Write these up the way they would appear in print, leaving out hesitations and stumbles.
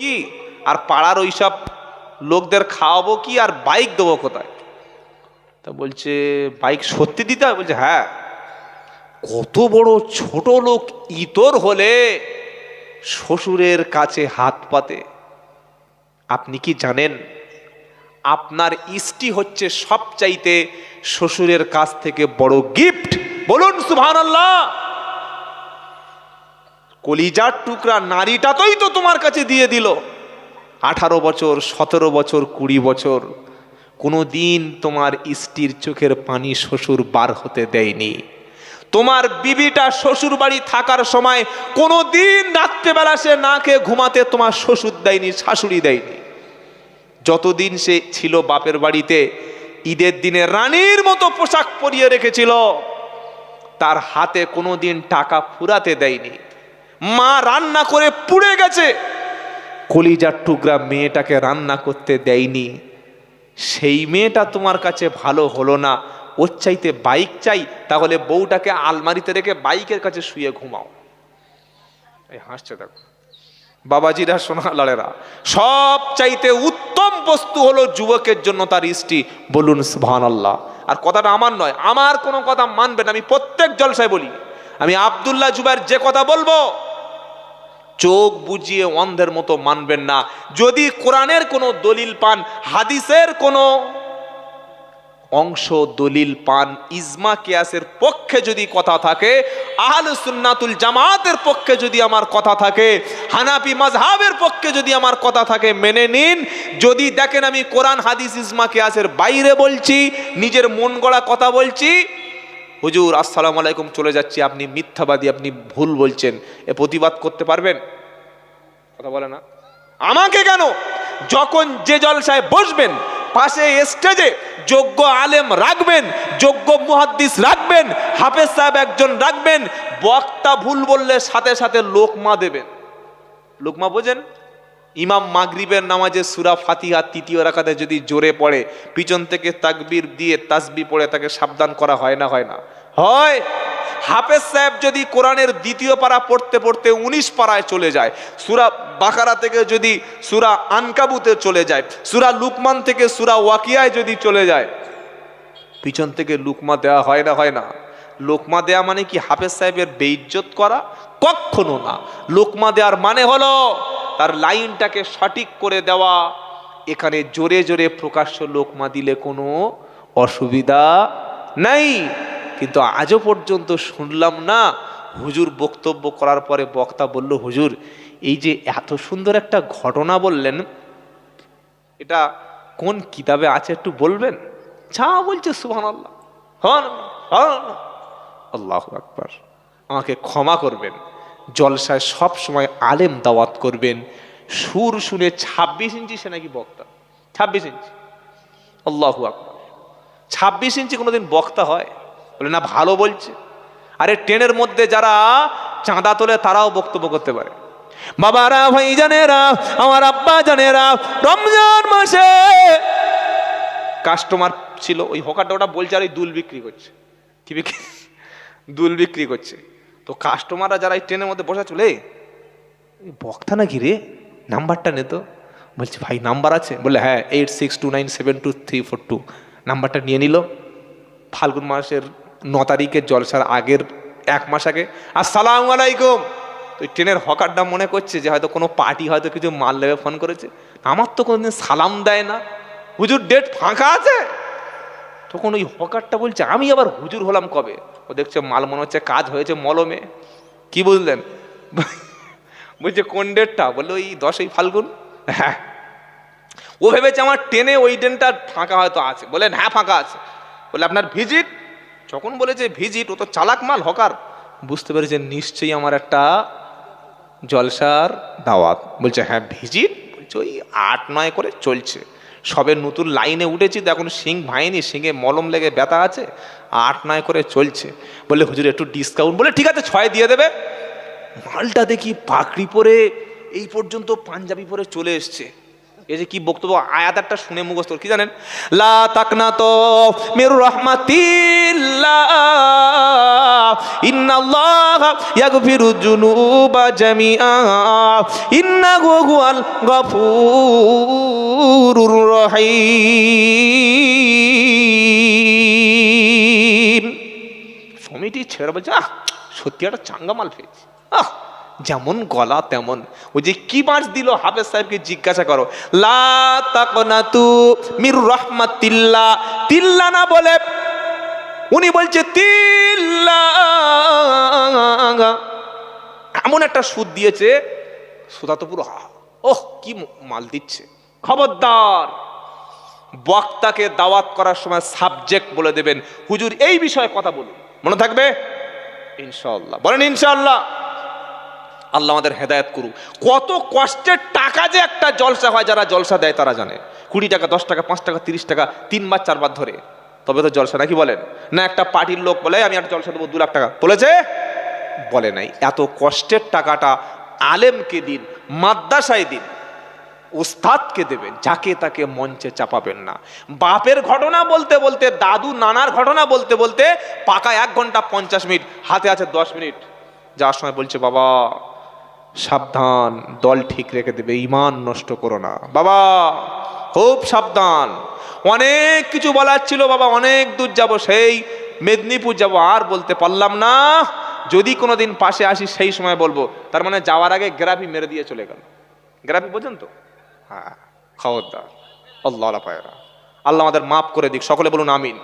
কি আর পাড়ার ওইসব লোকদের খাওয়াবো কি আর বাইক দেবো কোথায়? তা বলছে বাইক সত্যি দিতে হবে? বলছে হ্যাঁ। কত বড় ছোট লোক ইতর হলে শ্বশুরের কাছে হাত পাতে। আপনি কি জানেন আপনার স্ত্রী হচ্ছে সবচাইতে শ্বশুরের কাছ থেকে বড় গিফট? বলুন সুবহানাল্লাহ। কলিজার টুকরা নারীটাই তো তোমার কাছে দিয়ে দিল। 18 বছর, 17 বছর, 20 বছর কোনো দিন তোমার স্ত্রীর চোখের পানি শ্বশুর বার হতে দেয়নি। তোমার বিবিটা শ্বশুর বাড়ি থাকার সময় কোনো দিন রাত্রেবেলা সে না খেয়ে ঘুমাতে তোমার শ্বশুর দেয়নি, শাশুড়ি দেয়নি। যতদিন সে ছিল বাপের বাড়িতে, ঈদের দিনে রানীর মতো পোশাক পরিয়ে রেখেছিল, তার হাতে কোনো দিন টাকা ফুরাতে দেয়নি। মা রান্না করে পুড়ে গেছে, কলিজার টুকরা মেয়েটাকে রান্না করতে দেয়নি। সেই মেয়েটা তোমার কাছে ভালো হলো না, ওর চাইতে বাইক চাই, তাহলে বউটাকে আলমারিতে রেখে বাইকের কাছে শুয়ে ঘুমাও। এই হাসছে দেখো বাবাজিরা, সোনা লাড়েরা, সব চাইতে উত্তম বস্তু হলো যুবকের জন্য তার স্ত্রী। বলুন সুবহানাল্লাহ। আর কথাটা আমার নয়, আমার কোনো কথা মানবেন, আমি প্রত্যেক জলসায় বলি, আমি আব্দুল্লাহ জুবাইর যে কথা বলবো চোখ বুজিয়ে অন্ধের মতো মানবেন না। যদি কোরআনের কোনো দলিল পান, হাদিসের কোনো অংশ দলিল পান, ইজমা কিয়াসের পক্ষে যদি কথা থাকে, আহলুস সুন্নাতুল জামাতের পক্ষে যদি আমার কথা থাকে, হানাফি মাযহাবের পক্ষে যদি আমার কথা থাকে, মেনে নিন। যদি দেখেন আমি কোরআন হাদিস ইজমা কিয়াসের বাইরে বলছি, নিজের মন গড়া কথা বলছি, হুজুর আসসালামু আলাইকুম চলে যাচ্ছি, আপনি মিথ্যাবাদী, আপনি ভুল বলছেন, এ প্রতিবাদ করতে পারবেন? কথা বলে না। আমাকে কেন, যখন যে জলসায় বসবেন পাশে স্টেজে যোগ্য আলেম রাখবেন, যোগ্য মুহাদ্দিস রাখবেন, হাফেজ সাহেব একজন রাখবেন, বক্তা ভুল বললে সাথে সাথে লোকমা দেবেন। লোকমা বোঝেন? ইমাম মাগরিবের নামাজে সূরা ফাতিহা তৃতীয় রাকাতে যদি জোরে পড়ে, পিছন থেকে তাকবীর দিয়ে তাসবিহ পড়ে তাকে সাবধান করা হয় না? হয় না? হয়। হাফেজ সাহেব যদি কোরআনের দ্বিতীয় পারা পড়তে পড়তে 19 পারায় চলে যায়, সূরা বাকারা থেকে যদি সূরা আনকাবুতে চলে যায়, সূরা লুকমান থেকে সূরা ওয়াকিয়ায় যদি চলে যায়, পিছন থেকে লুকমা দেওয়া হয় না? হয় না? লোকমা দেয়া মানে কি হাফেজ সাহেবের বেইজ্জত করা? কখনো না। লোকমা দেওয়ার মানে হলো তার লাইনটাকে সঠিক করে দেওয়া। এখানে জোরে জোরে প্রকাশ্য লোকমা দিলে কোনো অসুবিধা নাই। কিন্তু আজও পর্যন্ত শুনলাম না হুজুর বক্তব্য করার পরে বক্তা বলল, হুজুর এই যে এত সুন্দর একটা ঘটনা বললেন, এটা কোন কিতাবে আছে একটু বলবেন? যা বলছে সুবহানাল্লাহ, আল্লাহু আকবার। আমাকে ক্ষমা করবেন, জলসায় সব সময় আলেম দাওয়াত করবেন, সুর শুনে 26 ইঞ্চি সে নাকি বক্তা। 26 ইঞ্চি, আল্লাহু আকবার। 26 ইঞ্চি কোনোদিন বক্তা হয়? বলে না, ভালো বলছে। আরে ট্রেনের মধ্যে যারা চাঁদা তোলে তারাও বক্তব্য করতে পারে। বাবারা, ভাই জানেরা, আমার আব্বা জানেরা, রমজান মাসে কাস্টমার ছিল, ওই হকারটা ওটা বলছে আর ওই দুল বিক্রি করছে। কি বিক্রি? দুল বিক্রি করছে। তো কাস্টমাররা যারা এই ট্রেনের মধ্যে বসা চলে, বক্তা নাকি রে, নাম্বারটা নে তো। বলছে ভাই নাম্বার আছে? বলে হ্যাঁ, 8629723342। নাম্বারটা নিয়ে নিল। ফাল্গুন মাসের 9 তারিখের জলসার আগের 1 মাস আগে, আসসালামু আলাইকুম। তো ওই ট্রেনের হকারটা মনে করছে যে হয়তো কোনো পার্টি হয়তো কিছু মাল নেবে ফোন করেছে, আমার তো কোনোদিন সালাম দেয় না, হুজুর ডেট ফাঁকা আছে? তখন ওই হকারটা বলছে আমি আবার হুজুর হলাম কবে? ও দেখছে মাল মনে হচ্ছে কাজ হয়েছে মলমে। কি বুঝলেন? বলছে কোন ডেটটা? বললো ওই 10ই ফাল্গুন। হ্যাঁ। ও ভেবেছে আমার ট্রেনে ওই ডেটটা ফাঁকা হয়তো আছে। বলেন হ্যাঁ ফাঁকা আছে। বলে আপনার ভিজিট? যখন বলেছে ভিজিট, ও তো চালাক মাল হকার, বুঝতে পেরেছে নিশ্চয়ই আমার একটা জলসার দাওয়াত। বলছে হ্যাঁ ভিজিট? বলছে ওই 8-9 করে চলছে, সবে নতুন লাইনে উঠেছি তো এখন শিং ভাঙেনি, শিঙে মলম লেগে ব্যথা আছে, 8-9 করে চলছে। বলে হুজুর একটু ডিসকাউন্ট। বলে ঠিক আছে 6 দিয়ে দেবে। মালটা দেখি পাগড়ি পরে এই পর্যন্ত পাঞ্জাবি পরে চলে এসছে। এই যে কি বক্তব্য, আয়াত একটা শুনে মুখস্থ, কি জানেন? লা তাকনাতু মির রাহমাতিল্লাহ ইন্নাল্লাহা ইয়াগফিরু যুনুবা জামিআ ইন্নাহু হুয়াল গফুরুর রহিম। কমিটি ছেড়ে বলছে সত্যি একটা চাঙ্গা মাল পেয়েছি, যেমন গলা তেমন। ওই যে কি মাছ দিল হাফেজ সাহেবকে জিজ্ঞাসা করো। লা তাকনাতু মির রাহমাতিল্লাহ, তিল্লা না বলে উনি বলছে তিল্লা, এমন একটা সুদ দিয়েছে, সুদা তো পুরো ওহ কি মাল দিচ্ছে। খবরদার, বক্তাকে দাওয়াত করার সময় সাবজেক্ট বলে দেবেন, হুজুর এই বিষয়ে কথা বলুন, মনে থাকবে ইনশাআল্লাহ। বলেন ইনশাআল্লাহ। আল্লাহ আমাদের হেদায়েত করুক। কত কষ্টের টাকা যে একটা জলসা হয়, যারা জলসা দেয় তারা জানে। 20 টাকা, 10 টাকা, 5 টাকা, 30 টাকা 3 বার 4 বার ধরে, তবে তো জলসা, নাকি বলেন না? একটা পার্টির লোক বলে আমি একটা জলসা দেবো 2 লাখ টাকা, বলেছে? বলে নাই। এত কষ্টের টাকাটা আলেমকে দিন, মাদ্রাসায় দিন, উস্তাদকে দেবেন, যাকে তাকে মঞ্চে চাপাবেন না। বাপের ঘটনা বলতে বলতে, দাদু নানার ঘটনা বলতে বলতে পাকা 1 ঘন্টা 50 মিনিট, হাতে আছে 10 মিনিট, যাওয়ার সময় বলছে বাবা সাবধান, দল ঠিক রেখে দেবে, ইমান নষ্ট করো না বাবা, খুব সাবধান। অনেক কিছু বলার ছিল বাবা, অনেক দূর যাব, সেই মেদিনীপুর যাব, আর বলতে পারলাম না, যদি কোনোদিন পাশে আসি সেই সময় বলবো। তার মানে যাওয়ার আগে গ্রাফি মেরে দিয়ে চলে গেল। গ্রাফি বোঝেন তো? হ্যাঁ, খবরদার। আল্লাহ পায়রা, আল্লাহ আমাদের মাফ করে দিক, সকলে বলুন আমিন।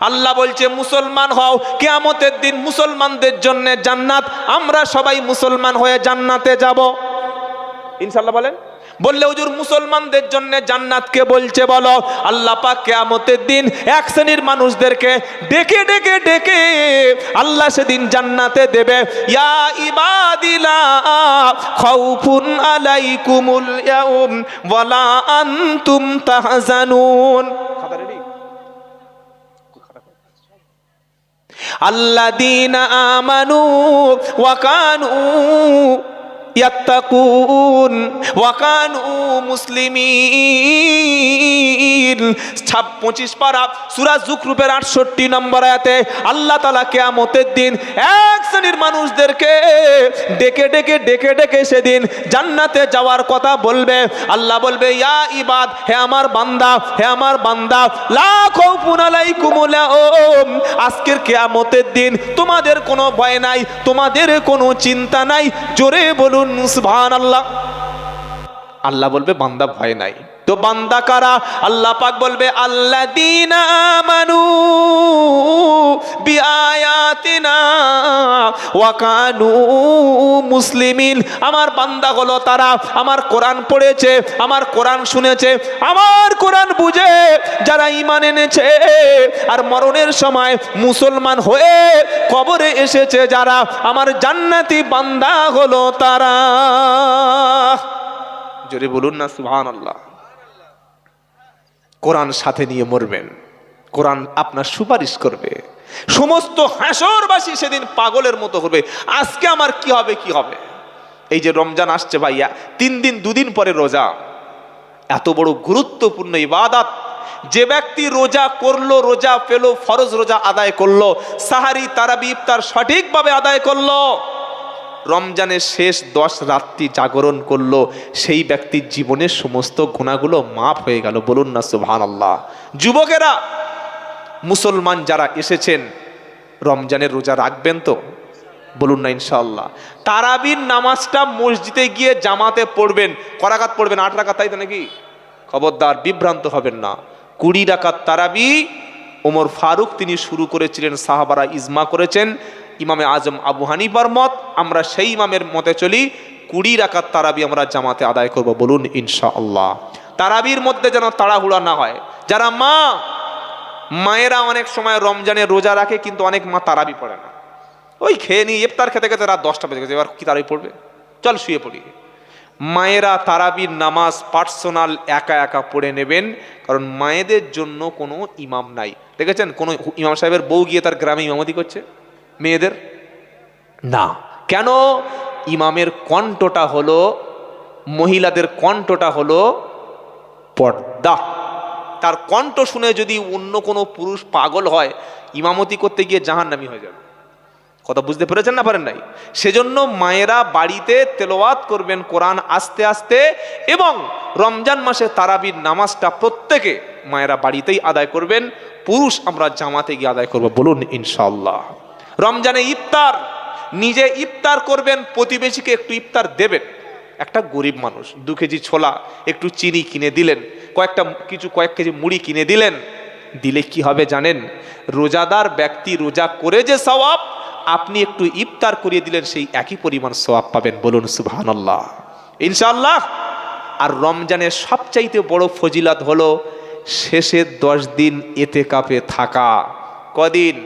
আল্লাহ বলছে মুসলমান হও, কিয়ামতের দিন মুসলমানদের জন্য জান্নাত, আমরা সবাই মুসলমান হয়ে জান্নাতে যাব ইনশাআল্লাহ। বলেন, বললে হুজুর মুসলমানদের জন্য জান্নাত কে বলছে বলো? আল্লাহ পাক কিয়ামতের দিন এক শ্রেণীর মানুষদেরকে ডেকে ডেকে ডেকে আল্লাহ সেদিন জান্নাতে দেবে। ইয়া ইবাদিলা খাউফুন আলাইকুমুল ইয়াউম ওয়ালা আনতুম তাহজানুন। আল্লাযীনা আমানু ওয়া কানু ইয়াত্তাকুন ওয়া কানু মুসলিমিন। 25 পারা সূরা যুকরুফের 68 নম্বর আয়াতে আল্লাহ তাআলা কিয়ামতের দিন এক শ্রেণীর মানুষদেরকে ডেকে ডেকে ডেকে ডেকে সেদিন জান্নাতে যাওয়ার কথা বলবে। আল্লাহ বলবে ইয়া ইবাদ, হে আমার বান্দা, হে আমার বান্দা, লা খাউফুন আলাইকুমুল ইয়াউম, আজকের কিয়ামতের দিন তোমাদের কোনো ভয় নাই, তোমাদের কোনো চিন্তা নাই। জোরে বলুন সুবহানাল্লাহ। আল্লাহ বলবে বান্দা ভয় নাই। তো বান্দা কারা? আল্লাহ পাক বলবে আল্লাযীনা আমানু বিআয়াতিনা ওয়া কানু মুসলিমিন। আমার বান্দা হলো তারা আমার কোরআন পড়েছে, আমার কোরআন শুনেছে, আমার কোরআন বুঝে যারা ঈমান এনেছে আর মরণের সময় মুসলমান হয়ে কবরে এসেছে যারা, আমার জান্নাতি বান্দা হলো তারা। জোরে বলুন না সুবহানাল্লাহ। কোরআন সাথে নিয়ে মরবেন, কোরআন আপনার সুপারিশ করবে। সমস্ত হাসরবাসী সেদিন পাগলের মতো করবে, আজকে আমার কি হবে কি হবে। এই যে রমজান আসছে ভাইয়া, 3 দিন 2 দিন পরে রোজা, এত বড় গুরুত্বপূর্ণ ইবাদত। যে ব্যক্তি রোজা করলো, রোজা পেল, ফরজ রোজা আদায় করলো, সাহারি তারাবি ইফতার সঠিকভাবে আদায় করলো, রমজানের শেষ 10 রাত্রি জাগরণ করলো, সেই ব্যক্তির জীবনের সমস্ত গুনাহগুলো মাফ হয়ে গেল। বলুন না সুবহানাল্লাহ। যুবকেরা, মুসলমান যারা এসেছেন রমজানের রোজা রাখবেন তো? বলুন না ইনশাআল্লাহ। তারাবির নামাজটা মসজিদে গিয়ে জামাতে পড়বেন। করাকাত পড়বেন? 8 রাকাত, তাই তো নাকি? খবরদার, বিভ্রান্ত হবেন না। 20 রাকাত তারাবি ওমর ফারুক তিনি শুরু করেছিলেন, সাহাবারা ইজমা করেছেন, ইমামে আজম আবু হানিফার মত, আমরা সেই ইমামের মতে চলি। 20 রাকাত তারাবি আমরা জামাতে আদায় করব। বলুন ইনশাআল্লাহ। তারাবির মধ্যে যেন তাড়াহুড়া না হয়। যারা মায়েরা অনেক সময় রমজানের রোজা রাখে, কিন্তু অনেক মা তারাবি পড়ে না, ওই খেয়ে নিয়ে ইফতার খেতে খেতে রাত 10টা বেজে গেছে, এবার কি তারাবি পড়বে, চল শুয়ে পড়ি। মায়েরা তারাবির নামাজ পার্সোনাল একা একা পড়ে নেবেন, কারণ মায়েদের জন্য কোনো ইমাম নাই। দেখেছেন কোনো ইমাম সাহেবের বউ গিয়ে তার গ্রামে ইমামতি করছে মেয়েদের? না। কেন? ইমামের কণ্ঠটা হলো, মহিলাদের কণ্ঠটা হলো পর্দা। তার কণ্ঠ শুনে যদি অন্য কোনো পুরুষ পাগল হয়, ইমামতি করতে গিয়ে জাহান্নামী হয়ে যাবে। কথা বুঝতে পেরেছেন না পারেন নাই? সেজন্য মায়েরা বাড়িতে তেলাওয়াত করবেন কোরআন আস্তে আস্তে, এবং রমজান মাসে তারাবির নামাজটা প্রত্যেকে মায়েরা বাড়িতেই আদায় করবেন। পুরুষ আমরা জামাতে গিয়ে আদায় করব, বলুন ইনশাআল্লাহ। রমজানে ইফতার, নিজে ইফতার করবেন, প্রতিবেশীকে একটু ইফতার দেবেন। একটা গরিব মানুষ 2 কেজি ছোলা, একটু চিনি কিনে দিলেন, কয়েক কেজি মুড়ি কিনে দিলেন, দিলে কি হবে জানেন? রোজাদার ব্যক্তি রোজা করে যে সওয়াব, আপনি একটু ইফতার করিয়ে দিলেন, সেই একই পরিমাণ সওয়াব পাবেন, বলুন সুবহানাল্লাহ ইনশাআল্লাহ। আর রমজানের সবচাইতে বড় ফজিলত হলো শেষের 10 দিন ইতিকাফে থাকা। কদিন?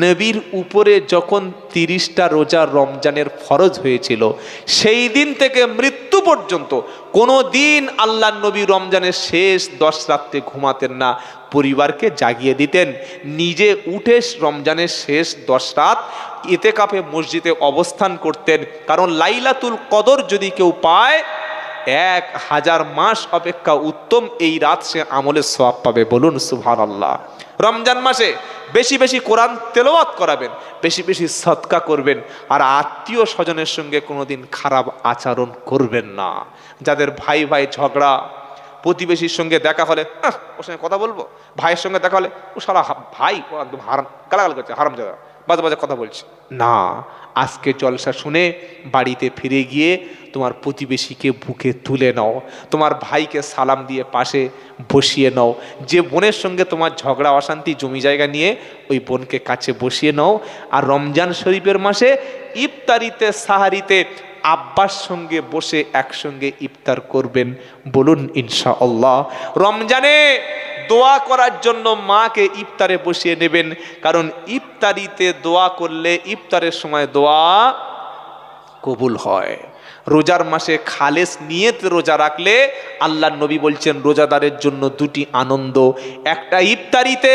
নবীর উপরে যখন 30টা রোজা রমজানের ফরজ হয়েছিল, সেই দিন থেকে মৃত্যু পর্যন্ত কোনো দিন আল্লাহ নবী রমজানের শেষ 10 রাত্রে ঘুমাতেন না, পরিবারকে জাগিয়ে দিতেন, নিজে উঠে রমজানের শেষ 10 রাত ইতিকাফে মসজিদে অবস্থান করতেন। কারণ লাইলাতুল কদর যদি কেউ পায়, 1000 মাস অপেক্ষা উত্তম এই রাত সে আমলের সওয়াব পাবে, বলুন সুবহানাল্লাহ। রমজান মাসে বেশি বেশি কোরআন তেলাওয়াত করাবেন, বেশি বেশি সদকা করবেন, আর আত্মীয় স্বজনের সঙ্গে কোনোদিন খারাপ আচরণ করবেন না। যাদের ভাই ভাই ঝগড়া, প্রতিবেশীর সঙ্গে দেখা হলে ওর সঙ্গে কথা বলবো, ভাইয়ের সঙ্গে দেখা হলে ও সারা ভাই ও একদম গালাগাল করছে, হারাম জায়গা, বাজে বাজে কথা বলছে না। আজকে জলসা শুনে বাড়িতে ফিরে গিয়ে তোমার প্রতিবেশীকে বুকে তুলে নাও, তোমার ভাইকে সালাম দিয়ে পাশে বসিয়ে নাও। যে বোনের সঙ্গে তোমার ঝগড়া অশান্তি জমি জায়গা নিয়ে, ওই বোনকে কাছে বসিয়ে নাও। আর রমজান শরীফের মাসে ইফতারিতে সাহারিতে আব্বার সঙ্গে বসে একসঙ্গে ইফতার করবেন, বলুন ইনশাআল্লাহ। রমজানে দোয়া করার জন্য মাকে ইফতারে বসিয়ে নেবেন, কারণ ইফতারিতে দোয়া করলে ইফতারের সময় দোয়া কবুল হয়। রোজার মাসে খালেস নিয়ত রোজা রাখলে আল্লাহ নবী বলছেন রোজাদারের জন্য 2টি আনন্দ, একটা ইফতারিতে,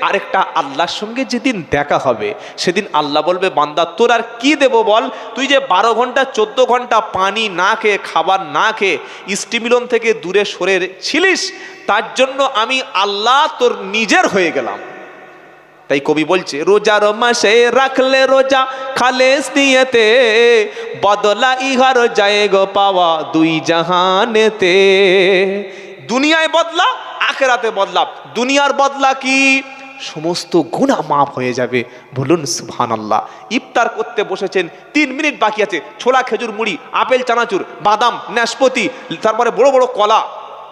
আরেকটা আল্লাহর সঙ্গে যেদিন দেখা হবে সেদিন আল্লাহ বলবে, বান্দা তোর আর কি দেব বল? তুই যে 12 ঘন্টা 14 ঘন্টা পানি না খেয়ে, খাবার না খেয়ে স্টিমিলন থেকে দূরে সরে ছিলিস, তার জন্য আমি আল্লাহ তোর নিজের হয়ে গেলাম। তাই কবি বলছে, রোজার মাসে রাখলে রোজা খালেস নিয়তে, বদলা ইহার যায় গো পাওয়া 2 জাহানেতে। দুনিয়ায় বদলা, আখিরাতে বদলা। দুনিয়ার বদলা কি? সমস্ত গুনাহ মাফ হয়ে যাবে, বলুন সুবহানাল্লাহ। ইফতার করতে বসেছেন, 3 মিনিট বাকি আছে, ছোলা খেজুর মুড়ি, আপেল চানাচুর, বাদাম, নাশপাতি, তারপরে বড় বড় কলা,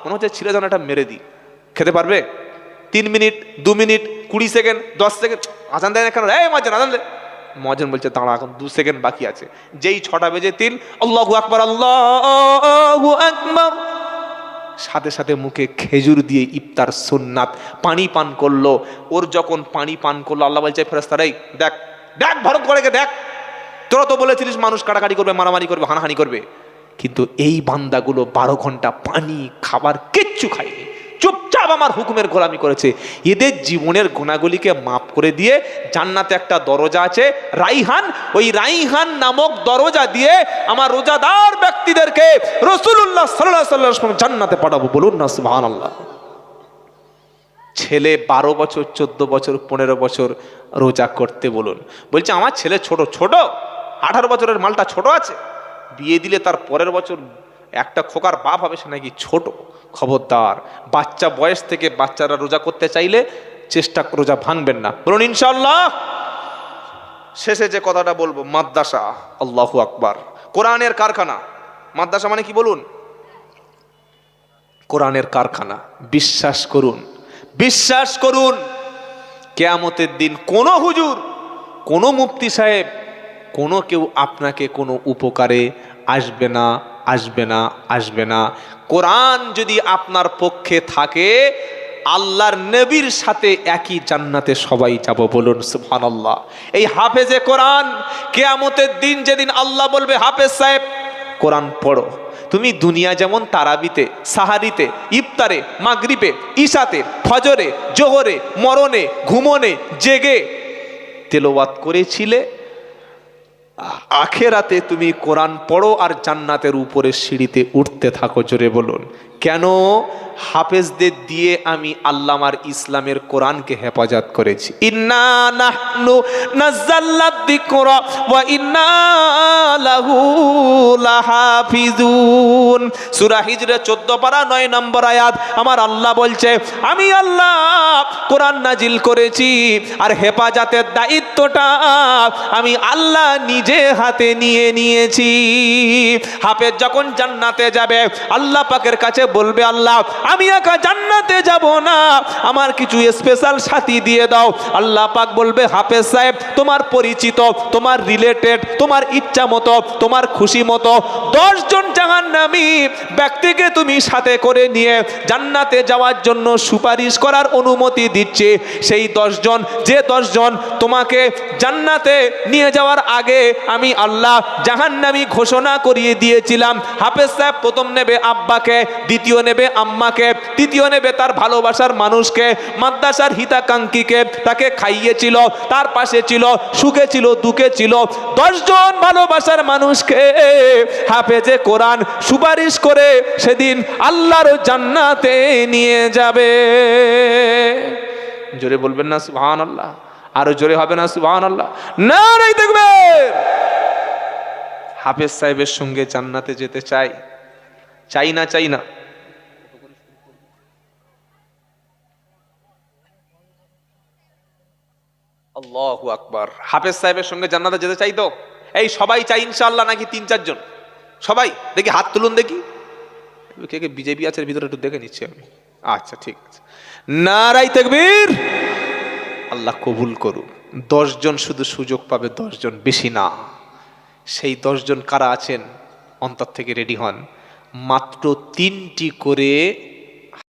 মনে হচ্ছে ছিঁড়ে জানাটা মেরে দিই, খেতে পারবে? 3 মিনিট, 2 মিনিট, 20 সেকেন্ড, 10 সেকেন্ড, আজান দেয় না কেন? মহাজন আজান দে। মহাজন বলছে দাঁড়া, এখন 2 সেকেন্ড বাকি আছে। যেই 6টা বেজে 3, আল্লাহু আকবার, আল্লাহু আকবার, সাথে সাথে মুখে খেজুর দিয়ে ইফতার সুন্নাত পানি পান করলো। ওর যখন পানি পান করলো, আল্লাহ বলছে ফেরেশতারা, দেখ দেখ ভারত গড়েকে দেখ, তোরা তো বলেছিলিস মানুষ কাটাকাটি করবে, মারামারি করবে, হানাহানি করবে, কিন্তু এই বান্দাগুলো 12 ঘন্টা পানি খাবার কিচ্ছু খায়নি, চুপচাপ আমার হুকুমের গোলামি করেছে। এদের জীবনের গুণাগুলিকে মাফ করে দিয়ে জান্নাতে একটা দরজা আছে রাইহান, ওই রাইহান নামক দরজা দিয়ে আমার রোজাদার ব্যক্তিদেরকে রাসূলুল্লাহ সাল্লাল্লাহু আলাইহি ওয়াসাল্লাম জান্নাতে পাঠাবো, বলুন না সুবহানাল্লাহ। ছেলে 12 বছর, 14 বছর, 15 বছর রোজা করতে বলুন, বলছে আমার ছেলে ছোট, 18 বছরের মালটা ছোট আছে, বিয়ে দিলে তার পরের বছর একটা খোকার বাপ হবে, সে নাকি ছোট। খবরদার, বাচ্চা বয়স থেকে বাচ্চারা রোজা করতে চাইলে চেষ্টা, রোজা ভাঙবেন না, বলুন ইনশাআল্লাহ। শেষে যে কথাটা বলবো, মাদ্রাসা, আল্লাহু আকবার, কোরআনের কারখানা। মাদ্রাসা মানে কি বলুন? কোরআনের কারখানা। বিশ্বাস করুন, বিশ্বাস করুন, কিয়ামতের দিন কোনো হুজুর, কোনো মুফতি সাহেব, কোনো কেউ আপনাকে কোনো উপকারে আসবে না, আসবে না, আসবে না। কোরআন যদি আপনার পক্ষে থাকে, আল্লাহর নবীর সাথে একই জান্নাতে সবাই যাব, বলুন সুবহানাল্লাহ। এই হাফেজে কোরআন, কিয়ামতের দিন যেদিন আল্লাহ বলবে হাফেজ সাহেব কোরআন পড়ো, তুমি দুনিয়া যেমন তারাবিতে, সাহারিতে, ইফতারে, মাগরিবে, ইশাতে, ফজরে, জোহরে, মরণে, ঘুমনে, জেগে তেলাওয়াত করেছিলে, আখেরাতে তুমি কোরআন পড়ো আর জান্নাতের উপরে সিঁড়িতে উঠতে থাকো। জোরে বলুন কেন? হাফেজদের দিয়ে আমি আল্লাহ আমার ইসলামের কোরআনকে হেফাজত করেছি। ইন্না নাহনু নাযালনা যিকরা ওয়া ইন্না লাহু লাহাফিজুন। সূরা হিজরে 14 পারা 9 নম্বর আয়াত আমার আল্লাহ বলছে আমি আল্লাহ কোরআন নাজিল করেছি আর হেফাজতের দায়িত্বটা আমি আল্লাহ নিজে হাতে নিয়ে নিয়েছি। হাফেজ যখন জান্নাতে যাবে আল্লাহ পাকের কাছে বলবে আল্লাহ আমি একা জান্নাতে যাব না, আমার কিছু স্পেশাল সাথী দিয়ে দাও। আল্লাহ পাক বলবে হাফেজ সাহেব তোমার পরিচিত, তোমার রিলেটেড, তোমার ইচ্ছা মতো, তোমার খুশি মতো 10 জন জাহান্নামী ব্যক্তিকে তুমি সাথে করে নিয়ে জান্নাতে যাওয়ার জন্য সুপারিশ করার অনুমতি দিচ্ছে। সেই 10 জন, যে 10 জন তোমাকে জান্নাতে নিয়ে যাওয়ার আগে আমি আল্লাহ জাহান্নামী ঘোষণা করিয়ে দিয়েছিলাম। হাফেজ সাহেব প্রথম নেবে আব্বাকে, দ্বিতীয় নেবে আম্মাকে, তৃতীয় নেবে তার ভালোবাসার মানুষকে, মাদ্রাসার হিতাকাঙ্ক্ষীকে, তাকে খাইয়েছিল, তার পাশে ছিল, সুখে ছিল, দুঃখে ছিল। 10 জন ভালোবাসার মানুষকে হাফেজে কোরআন সুপারিশ করে সেদিন আল্লাহর জান্নাতে নিয়ে যাবে। জোরে বলবেন না সুবহানাল্লাহ? আরো জোরে হবে না সুবহানাল্লাহ? নারে তাকবীর। হাফেজ সাহেবের সঙ্গে জান্নাতে যেতে চাই, চাই না? চাই না? আল্লাহু আকবার। হাফেজ সাহেবের সঙ্গে জান্নাতে যেতে চাই তো? এই সবাই চাই ইনশাআল্লাহ নাকি 3-4 জন? সবাই? দেখি হাত তুলুন দেখি। কে কে বিজেপি আছে ভিতরে একটু দেখে নিচ্ছি আমি। আচ্ছা ঠিক আছে। নারে তাকবীর। আল্লাহ কবুল করুন। 10 জন শুধু সুযোগ পাবে, 10 জন, বেশি না। সেই 10 জন কারা আছেন অন্তর থেকে রেডি হন। মাত্র 3টি করে